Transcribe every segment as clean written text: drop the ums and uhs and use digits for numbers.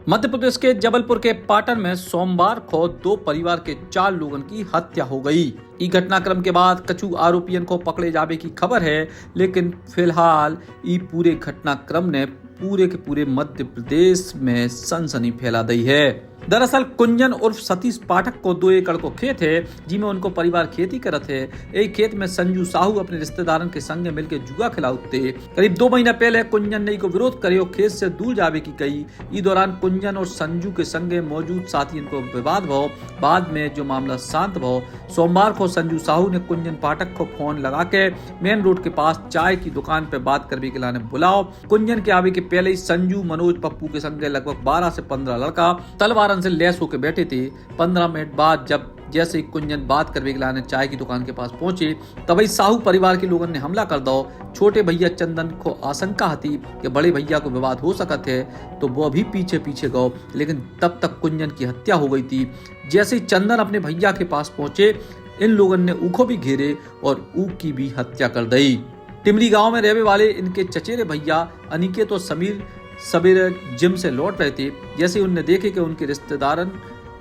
मध्य प्रदेश के जबलपुर के पाटन में सोमवार को दो परिवार के 4 लोगों की हत्या हो गई। ई घटनाक्रम के बाद कछु आरोपियों को पकड़े जाने की खबर है, लेकिन फिलहाल ई पूरे घटनाक्रम ने पूरे के पूरे मध्य प्रदेश में सनसनी फैला दी है। दरअसल कुंजन उर्फ सतीश पाठक को 2 एकड़ को खेत है, जिसमें उनको परिवार खेती करत है। एक खेत में संजू साहू अपने रिश्तेदारों के संग मिलकर जुआ खिलाते। करीब 2 महीना पहले कुंजन ने को विरोध करे और खेत से दूर जावे की कही। इस दौरान कुंजन और संजू के संगे मौजूद साथियों को विवाद भो। बाद में जो मामला शांत भो, सोमवार को संजू साहू ने कुंजन पाठक को फोन लगा के मेन रोड के पास चाय की दुकान पे बात करने के लाने बुलाओ। कुंजन के आवे के पहले ही संजू मनोज पप्पू के संगे लगभग 12 से 15 लड़का तलवार से लैस होकर बैठे थे। 15 मिनट बाद जब जैसे ही कुंजन बात करने के लाने चाय की दुकान के पास पहुंचे, तभी साहू परिवार के लोगों ने हमला कर दो। छोटे भैया चंदन को आशंका थी कि बड़े भैया को विवाद हो सकता है, तो वो भी पीछे पीछे गो, लेकिन तब तक कुंजन की हत्या हो गई थी। जैसे ही चंदन अपने भैया के पास पहुंचे, इन लोगों ने ऊखो भी घेरे और ऊख की भी हत्या कर दी। टिमरी गांव में रहने वाले इनके चचेरे भैया अनिकेत और समीर सवेरे जिम से लौट रहे थे। जैसे उनने देखे कि उनके रिश्तेदारों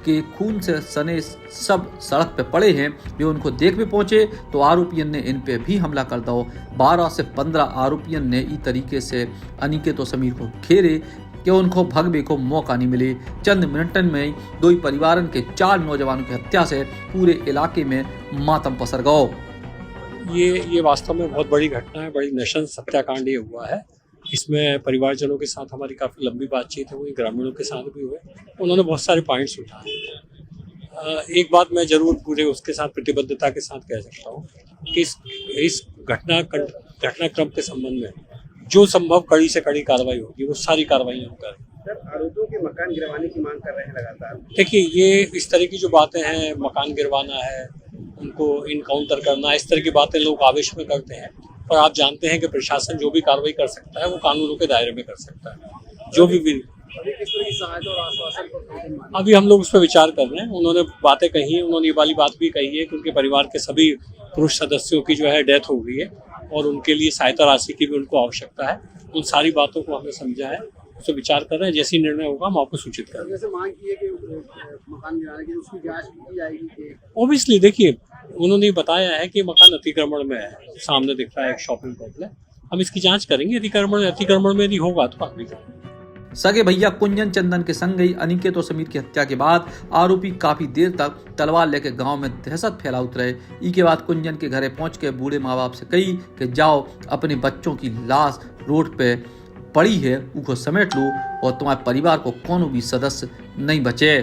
के खून से सने सब सड़क पे पड़े हैं, वे उनको देख भी पहुंचे तो आरोपियों ने इन पे भी हमला कर दो। 12 से 15 आरोपियों ने इस तरीके से अनिकेत और समीर को घेरे कि उनको भगने को मौका नहीं मिले। चंद मिनटों में 2 परिवारों के 4 नौजवानों की हत्या से पूरे इलाके में मातम पसर गया। ये वास्तव में बहुत बड़ी घटना है, बड़ी नृशंस हत्याकांड ये हुआ है। इसमें परिवारजनों के साथ हमारी काफ़ी लंबी बातचीत हुई, ग्रामीणों के साथ भी हुए। उन्होंने बहुत सारे पॉइंट्स उठाए। एक बात मैं जरूर पूरे उसके साथ प्रतिबद्धता के साथ कह सकता हूँ कि इस घटनाक्रम के संबंध में जो संभव कड़ी से कड़ी कार्रवाई होगी, वो सारी कार्रवाई हम करें। आरोपियों के मकान गिरवाने की मांग कर रहे हैं लगातार। देखिए, ये इस तरह की जो बातें हैं, मकान गिरवाना है, उनको इनकाउंटर करना, इस तरह की बातें लोग आवेश में करते हैं। पर आप जानते हैं कि प्रशासन जो भी कार्रवाई कर सकता है वो कानूनों के दायरे में कर सकता है। जो भी सहायता और आश्वासन अभी हम लोग उस पर विचार कर रहे हैं। उन्होंने बातें कही है, उन्होंने ये वाली बात भी कही है कि उनके परिवार के सभी पुरुष सदस्यों की जो है डेथ हो गई है और उनके लिए सहायता राशि की भी उनको आवश्यकता है। उन सारी बातों को हमने समझा है, उस पर विचार कर रहे हैं। जैसी निर्णय होगा हम आपको सूचित करेंगे। जैसे मांग की है कि मकान गिराने की उसकी जांच की जाएगी। ऑब्वियसली देखिए, उन्होंने बताया है कि मकान अतिक्रमण में है, सामने दिख रहा है एक शॉपिंग कॉम्प्लेक्स। हम इसकी जांच करेंगे। अतिक्रमण में यदि होगा तो आगे करेंगे। सगे भैया कुंजन चंदन के संग ही अनिकेत और समीर की हत्या के बाद आरोपी काफी देर तक तलवार लेकर गांव में दहशत फैला उतरे। इसके बाद कुंजन के घरे पहुंच के बूढ़े माँ बाप से कही कि जाओ, अपने बच्चों की लाश रोड पे पड़ी है, उसको समेट लो और तुम्हारे परिवार को कोनो भी सदस्य नहीं बचे।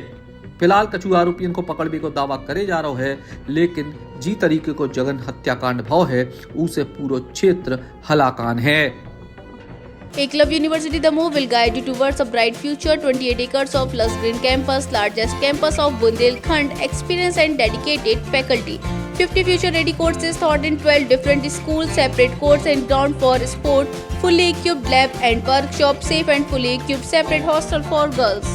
फिलहाल कछु आरोपियों को पकड़ने को दावा करे जा रहा है, लेकिन जी तरीके को जगन हत्याकांड भाव है, उसे पूरा क्षेत्र हलाकान है। Eklavya University Damoh will guide you towards a bright future. 28 acres of lush green campus, largest campus of Bundelkhand, experienced and dedicated faculty. 50 future-ready courses taught in 12 different schools, separate courts and ground for sport, fully equipped lab and workshop, safe and fully equipped separate hostel for girls.